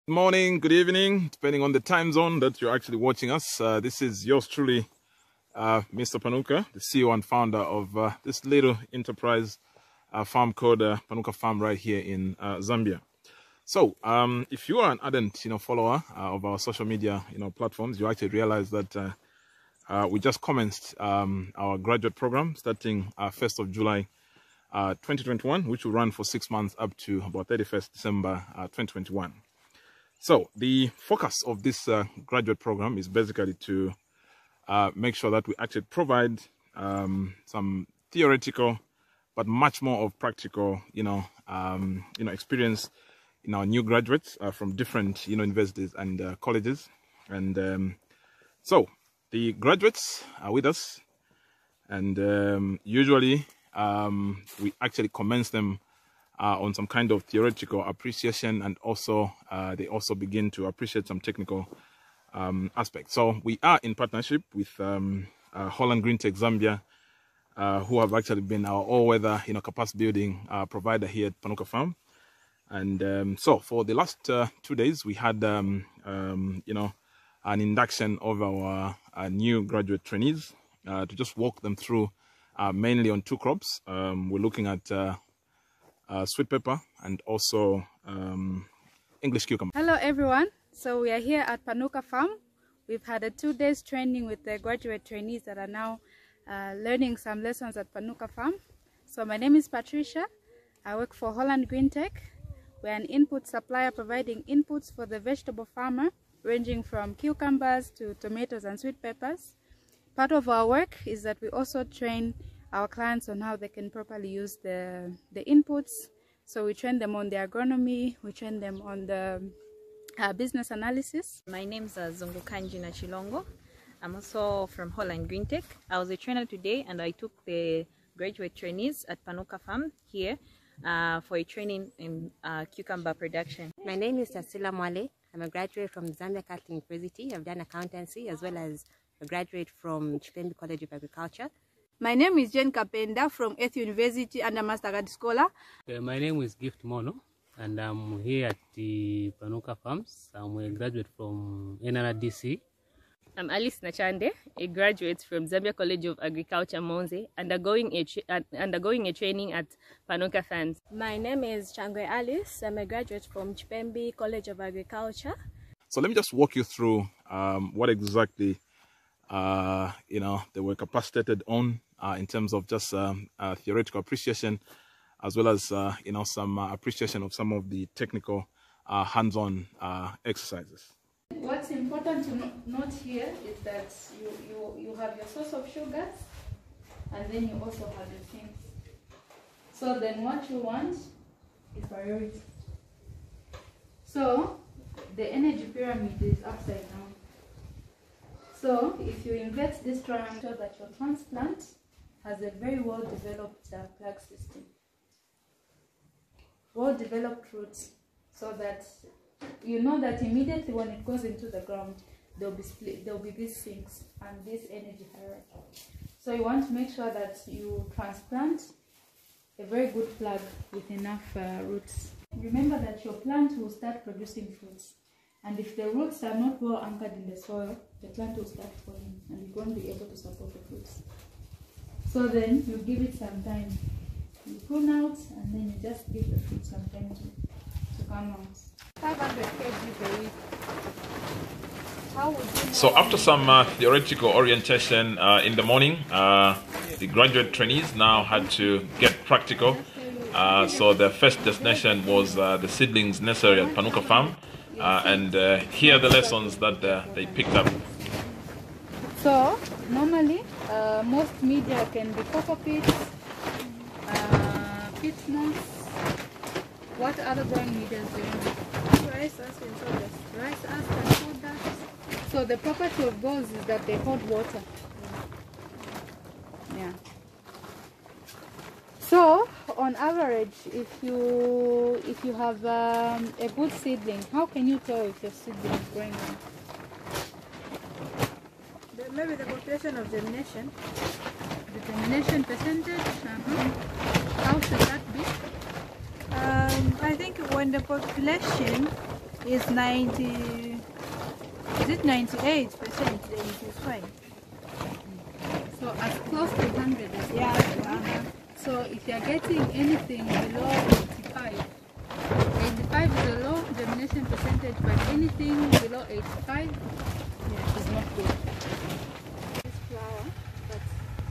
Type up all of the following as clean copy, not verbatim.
Good morning, good evening, depending on the time zone that you're actually watching us. This is yours truly, Mr. Panuka, the CEO and founder of this little enterprise farm called Panuka Farm right here in Zambia. So, if you are an ardent, follower of our social media, platforms, you actually realize that we just commenced our graduate program starting 1st of July 2021, which will run for 6 months up to about 31st December 2021. So the focus of this graduate program is basically to make sure that we actually provide some theoretical, but much more of practical, experience in our new graduates from different, universities and colleges. And so the graduates are with us, and usually we actually commence them on some kind of theoretical appreciation, and also they also begin to appreciate some technical aspects. So we are in partnership with Holland Green Tech Zambia, who have actually been our all-weather capacity building provider here at Panuka Farm. And so for the last 2 days, we had an induction of our new graduate trainees to just walk them through mainly on 2 crops. We're looking at sweet pepper and also English cucumber. Hello everyone, so we are here at Panuka Farm. We've had a 2 days training with the graduate trainees that are now learning some lessons at Panuka Farm. So my name is Patricia. I work for Holland Green Tech. We're an input supplier providing inputs for the vegetable farmer, ranging from cucumbers to tomatoes and sweet peppers. Part of our work is that we also train our clients on how they can properly use the inputs. So we train them on the agronomy, we train them on the business analysis. My name is Zungukanji Nachilongo. I'm also from Holland Green Tech. I was a trainer today, and I took the graduate trainees at Panuka Farm here for a training in cucumber production. My name is Tasila Mwale. I'm a graduate from Zambia Catholic University. I've done accountancy as well as a graduate from Chipembe College of Agriculture. My name is Jen Kapenda from Earth University and a Master Guard Scholar. My name is Gift Mono, and I'm here at the Panuka Farms. I'm a graduate from NRDC. I'm Alice Nachande, a graduate from Zambia College of Agriculture, Monze, undergoing a training at Panuka Farms. My name is Changwe Alice. I'm a graduate from Chipembe College of Agriculture. So let me just walk you through what exactly they were capacitated on in terms of just theoretical appreciation, as well as some appreciation of some of the technical hands-on exercises. What's important to note here is that you have your source of sugars, and then you also have your things. So then what you want is priority. So the energy pyramid is upside down. So if you invert this triangle, that your transplant has a very well-developed plug system, well-developed roots, so that you know that immediately when it goes into the ground, there'll be these sinks and this energy hierarchy. So you want to make sure that you transplant a very good plug with enough roots. Remember that your plant will start producing fruits, and if the roots are not well anchored in the soil, the plant will start falling and you won't be able to support the fruits. So then you give it some time. You prune out, and then you just give the fruit some time to come out. 500 kg per week. How would you know? So after some theoretical orientation in the morning, the graduate trainees now had to get practical. So their first destination was the seedlings nursery at Panuka Farm. And here are the lessons that they picked up. So normally most media can be cocoa pits, peat moss. What other growing media do you know? Rice, husk, and sawdust. Rice, husk, and sawdust. So the property of those is that they hold water. Yeah. So on average, if you have a good seedling, how can you tell if your seedling is growing well? Maybe the population of germination. The germination percentage. How should that be? I think when the population is 90, is it 98%, then it is fine. So as close to 100 as possible. So if you are getting anything below 85, 85 is a low germination percentage, but anything below 85 is not good. This flower, but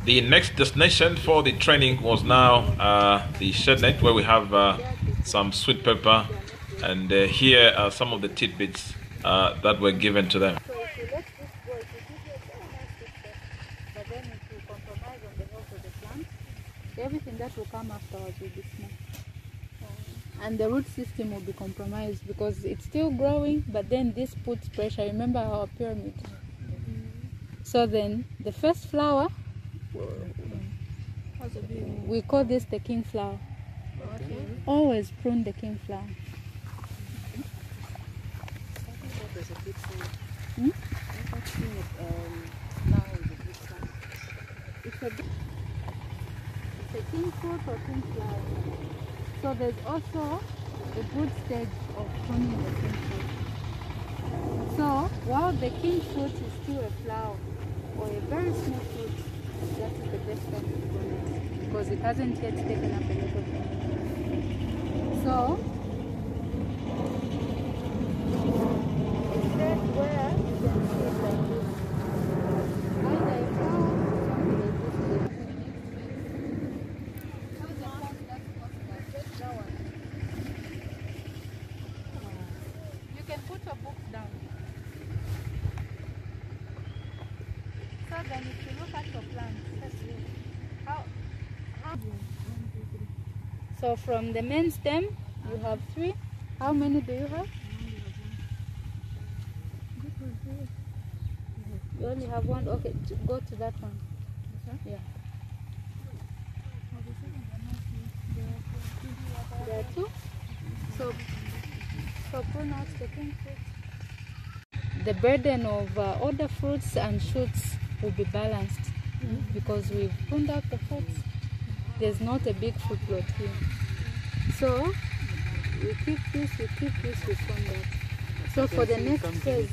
The next destination for the training was now the shed net, where we have some sweet pepper, and here are some of the tidbits that were given to them. so if you let this go, it will give you a very nice picture, but then it will compromise on the health of the plant. Everything that will come afterwards will be small. And the root system will be compromised because it's still growing, but then this puts pressure. Remember our pyramid. So then the first flower, we call this the king flower. Always prune the king flower. It's a king fruit or king flower. So there's also a good stage of pruning the king fruit. So while the king fruit is still a flower or a very small fruit, that is the best time to prune it because it hasn't yet taken up a lot of energy. So instead where you can see it like this, either a flower or something like this. You can put your books down. So then if you look at your plants, how so from the main stem you have 3. How many do you have? You only have 1. Okay, go to that one. Yeah. There are 2. So prune out the king fruit. The burden of other fruits and shoots will be balanced because we've pruned out the fruits. There's not a big fruit plot here. So we keep this, we prune that. So for the next phase,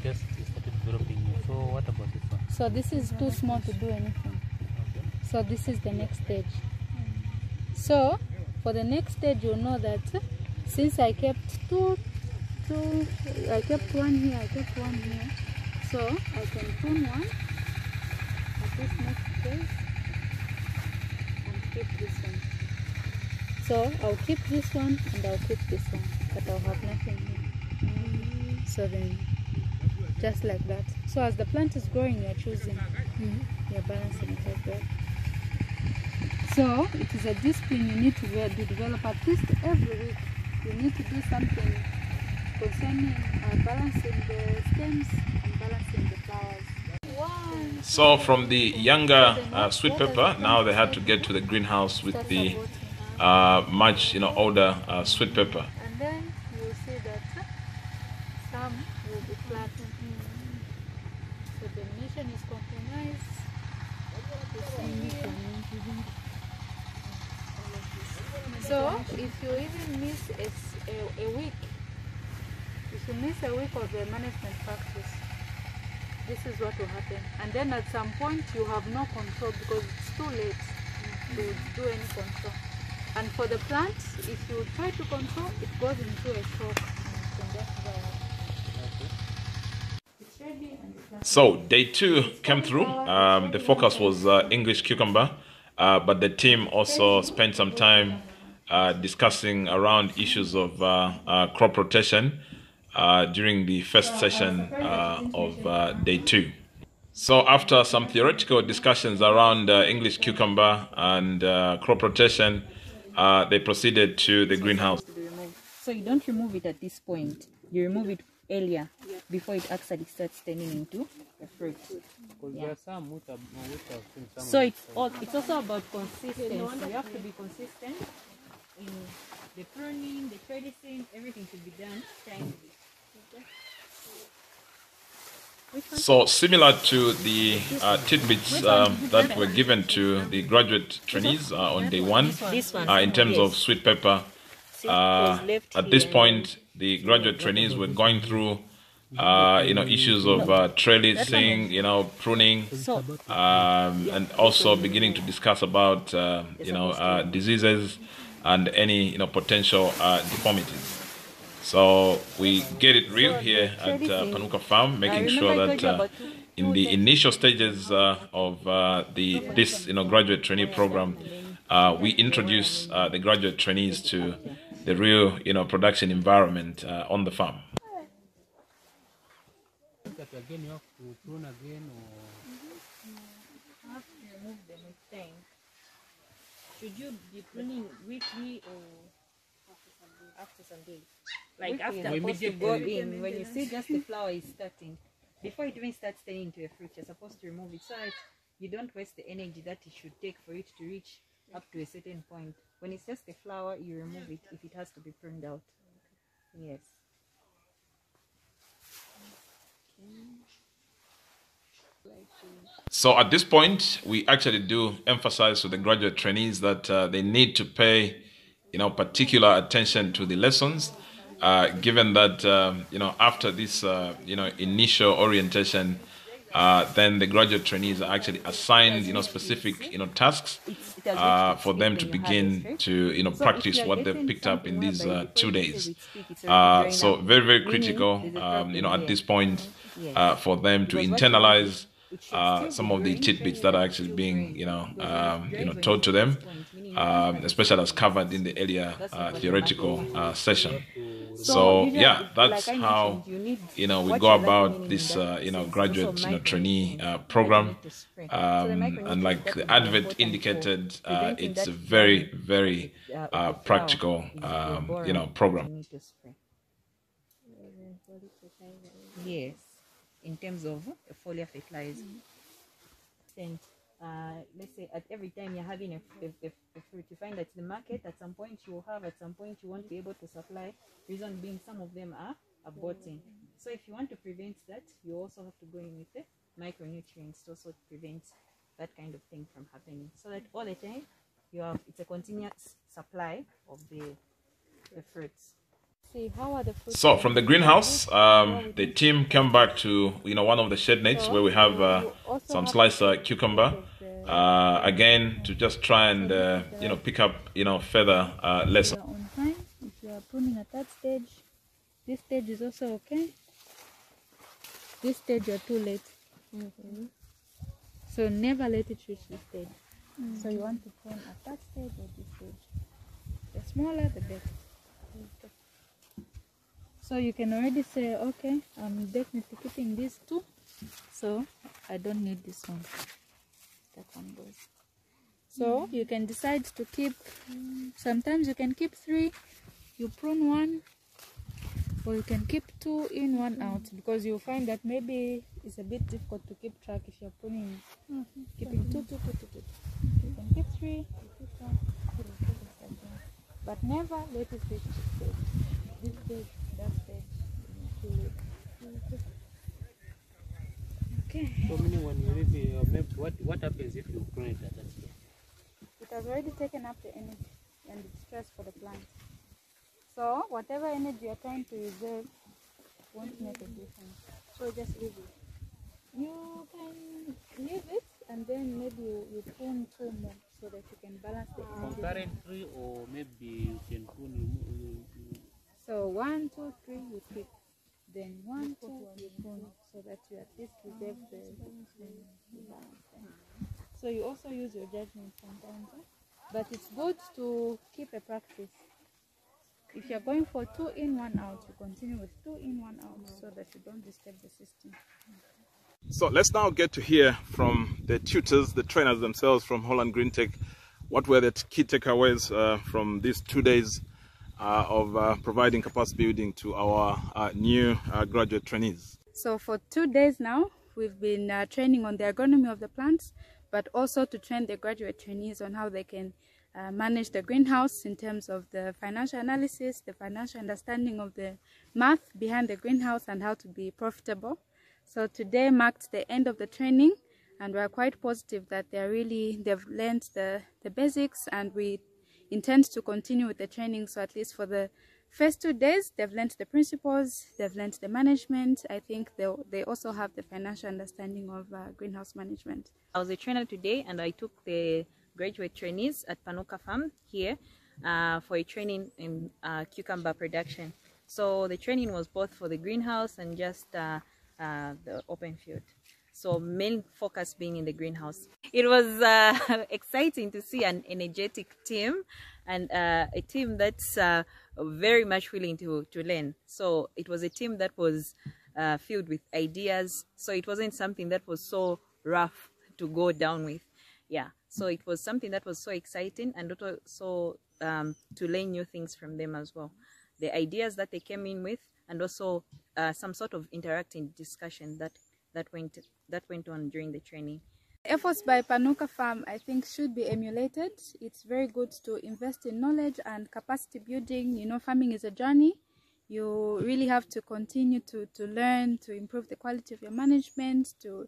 Just started developing. So what about this one? so this is too small to do anything. So this is the next stage. So for the next stage, you'll know that since I kept I kept 1 here, I kept 1 here, so I can prune 1 at this next phase and keep this one. So I'll keep this one and I'll keep this one, but I'll have nothing here. So then, just like that. So as the plant is growing, you're choosing, you're balancing it like that. So it is a discipline you need to develop at least every week. You need to do something concerning balancing the stems and balancing the flowers. So from the younger sweet pepper, now they had to get to the greenhouse with the much older sweet pepper. And then you will see that some will be flat. So the germination is compromised. So if you even miss a week, if you miss a week of the management practice, this is what will happen. And then at some point you have no control because it's too late to do any control. And for the plant, if you try to control, it goes into a shock. It's ready and the plant. So day 2 came through. The focus was English cucumber, but the team also spent some time discussing around issues of crop rotation during the first session of day 2. So after some theoretical discussions around English cucumber and crop rotation, they proceeded to the greenhouse. So you don't remove it at this point. You remove it earlier before it actually starts turning into a fruit. Yeah. So it's also about consistency. You have to be consistent in the pruning, the trellising, everything should be done timely. So similar to the tidbits that were given to the graduate trainees on day 1, in terms of sweet pepper, at this point the graduate trainees were going through issues of trellising, pruning, and also beginning to discuss about diseases and any potential deformities. So we get it real here at Panuka Farm, making sure that in the initial stages of this graduate trainee program, we introduce the graduate trainees to the real production environment on the farm. Again, you have to prune again, or You have to remove them with time. Should you be pruning weekly or after some days? Like after supposed to go in, when you see just the flower is starting, before it even starts turning into a fruit, you're supposed to remove it so that you don't waste the energy that it should take for it to reach up to a certain point. When it's just a flower, you remove it if it has to be pruned out. Yes. So at this point, we actually do emphasize to the graduate trainees that they need to pay, particular attention to the lessons, given that, after this, initial orientation, then the graduate trainees are actually assigned, specific, tasks for them to begin to, practice what they've picked up in these 2 days. So very, very critical, at this point, for them to internalize some of the tidbits that are actually being, taught to them, especially as covered in the earlier theoretical session. So yeah, that's how we go about this graduate trainee program, and like the advert indicated, it's a very, very practical program. Yes, in terms of foliar fertilizer. And let's say at every time you're having a fruit, you find that the market at some point you will have, at some point you won't be able to supply. Reason being, some of them are aborting. So if you want to prevent that, you also have to go in with the micronutrients to also prevent that kind of thing from happening. So that all the time it's a continuous supply of the fruits. How are the fruits? So from the greenhouse, the team came back to one of the shade nets where we have some sliced cucumber, again to just try and pick up further lessons. On time, if you are pruning at that stage, this stage is also okay. This stage you're too late. So never let it reach this stage. So you want to prune at that stage or this stage. The smaller the better. So you can already say, okay, I'm definitely keeping these two, so I don't need this one. That one goes. So you can decide to keep, sometimes you can keep 3, you prune 1, or you can keep 2 in, 1 out, because you'll find that maybe it's a bit difficult to keep track if you're pruning, keeping 2, 2, 2, 2, 2. You can keep 3, you keep 1, but never let it reach this stage. This stage, that stage. Okay. so many when you really, what happens if you prune it at that stage? It has already taken up the energy and it's stress for the plant. So whatever energy you're trying to reserve won't make a difference. So just leave it. You can leave it and then maybe you prune 2 more so that you can balance the energy. Concurrently, or maybe you can prune. So 1, 2, 3 you keep. Then 1, 2 you prune so that you at least reserve the balance. So you also use your judgment sometimes, but it's good to keep a practice. If you're going for 2 in, 1 out, you continue with 2 in, 1 out so that you don't disturb the system. So let's now get to hear from the tutors, the trainers themselves from Holland Green Tech. What were the key takeaways from these 2 days of providing capacity building to our new graduate trainees? So for 2 days now, we've been training on the agronomy of the plants, but also to train the graduate trainees on how they can manage the greenhouse in terms of the financial analysis, the financial understanding of the math behind the greenhouse, and how to be profitable. So today marked the end of the training, and we're quite positive that they've learned the basics, and we intend to continue with the training. So at least for the First 2 days, they've learned the principles, they've learned the management. I think they also have the financial understanding of greenhouse management. I was a trainer today, and I took the graduate trainees at Panuka Farm here for a training in cucumber production. So the training was both for the greenhouse and just the open field. So main focus being in the greenhouse. It was exciting to see an energetic team and a team that's very much willing to learn. So it was a team that was filled with ideas. So it wasn't something that was so rough to go down with. Yeah, so it was something that was so exciting, and also to learn new things from them as well. The ideas that they came in with, and also some sort of interacting discussion that went on during the training. Efforts by Panuka Farm, I think, should be emulated. It's very good to invest in knowledge and capacity building. You know, farming is a journey. You really have to continue to learn, to improve the quality of your management, to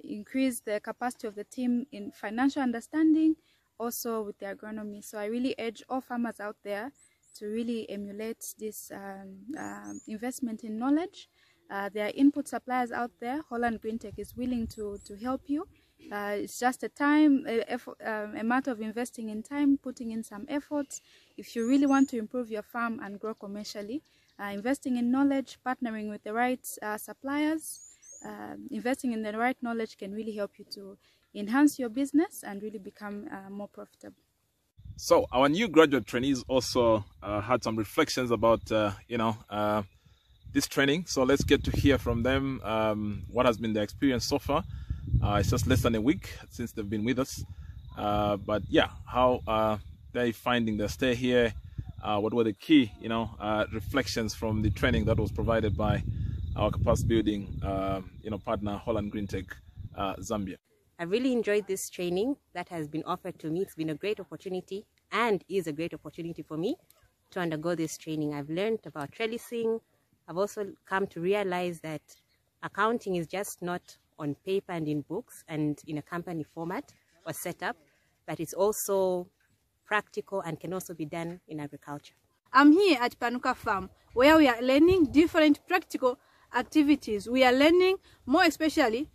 increase the capacity of the team in financial understanding, also with the agronomy. So I really urge all farmers out there to really emulate this investment in knowledge. There are input suppliers out there. Holland GreenTech is willing to help you. It's just a matter of investing in time, putting in some efforts. If you really want to improve your farm and grow commercially, investing in knowledge, partnering with the right suppliers, investing in the right knowledge can really help you to enhance your business and really become more profitable. So our new graduate trainees also had some reflections about, this training. So let's get to hear from them what has been their experience so far. It's just less than a week since they've been with us. But yeah, how they finding their stay here? What were the key, reflections from the training that was provided by our capacity building, partner, Holland GreenTech, Zambia. I really enjoyed this training that has been offered to me. It's been a great opportunity and is a great opportunity for me to undergo this training. I've learned about trellising. I've also come to realize that accounting is just not on paper and in books and in a company format or setup, but it's also practical and can also be done in agriculture. I'm here at Panuka Farm, where we are learning different practical activities. We are learning more especially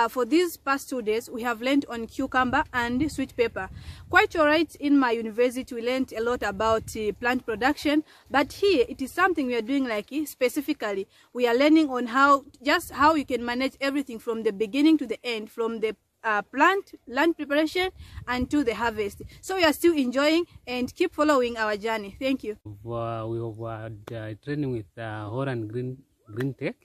for these past 2 days, we have learned on cucumber and sweet pepper. Quite all right, in my university, we learned a lot about plant production, but here it is something we are doing specifically. We are learning on how you can manage everything from the beginning to the end, from the land preparation and to the harvest. So we are still enjoying and keep following our journey. Thank you. We have training with Holland GreenTech.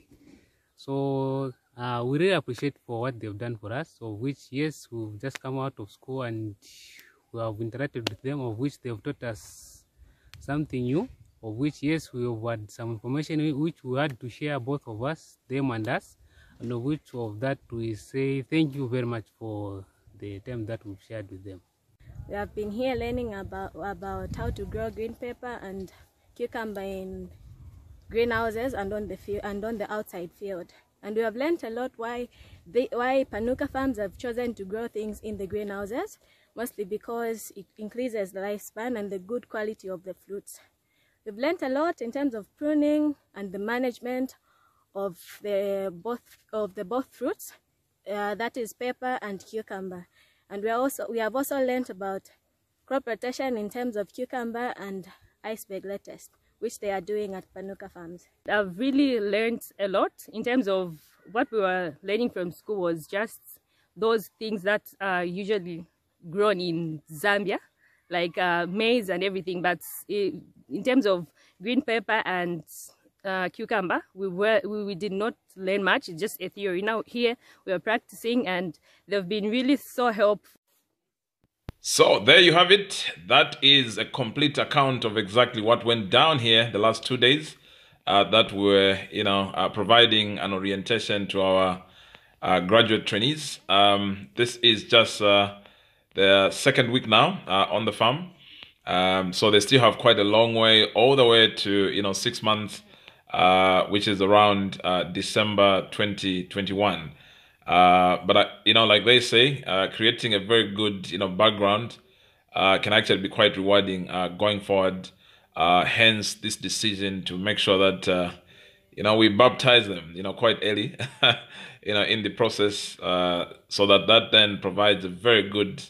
So we really appreciate for what they've done for us, of which, yes, we've just come out of school and we have interacted with them, of which they've taught us something new, of which, yes, we have had some information which we had to share, both of us, them and us, and of which of that we say thank you very much for the time that we've shared with them. We have been here learning about how to grow green pepper and cucumber in greenhouses and on the field and on the outside field. And we have learned a lot why Panuka farms have chosen to grow things in the greenhouses, mostly because it increases the lifespan and the good quality of the fruits. We've learned a lot in terms of pruning and the management of both fruits, that is pepper and cucumber. And we have also learned about crop rotation in terms of cucumber and iceberg lettuce, which they are doing at Panuka farms. I've really learned a lot in terms of what we were learning from school was just those things that are usually grown in Zambia, like maize and everything. But in terms of green pepper and cucumber, we did not learn much. It's just a theory. Now here we are practicing, and they've been really so helpful. So there you have it. That is a complete account of exactly what went down here the last 2 days. That were, providing an orientation to our graduate trainees. This is just the second week now on the farm. So they still have quite a long way, all the way to 6 months, which is around December 2021. But like they say, creating a very good background can actually be quite rewarding going forward hence this decision to make sure that we baptize them, quite early, in the process, so that then provides a very good,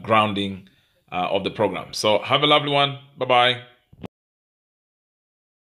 grounding of the program. So have a lovely one. Bye-bye.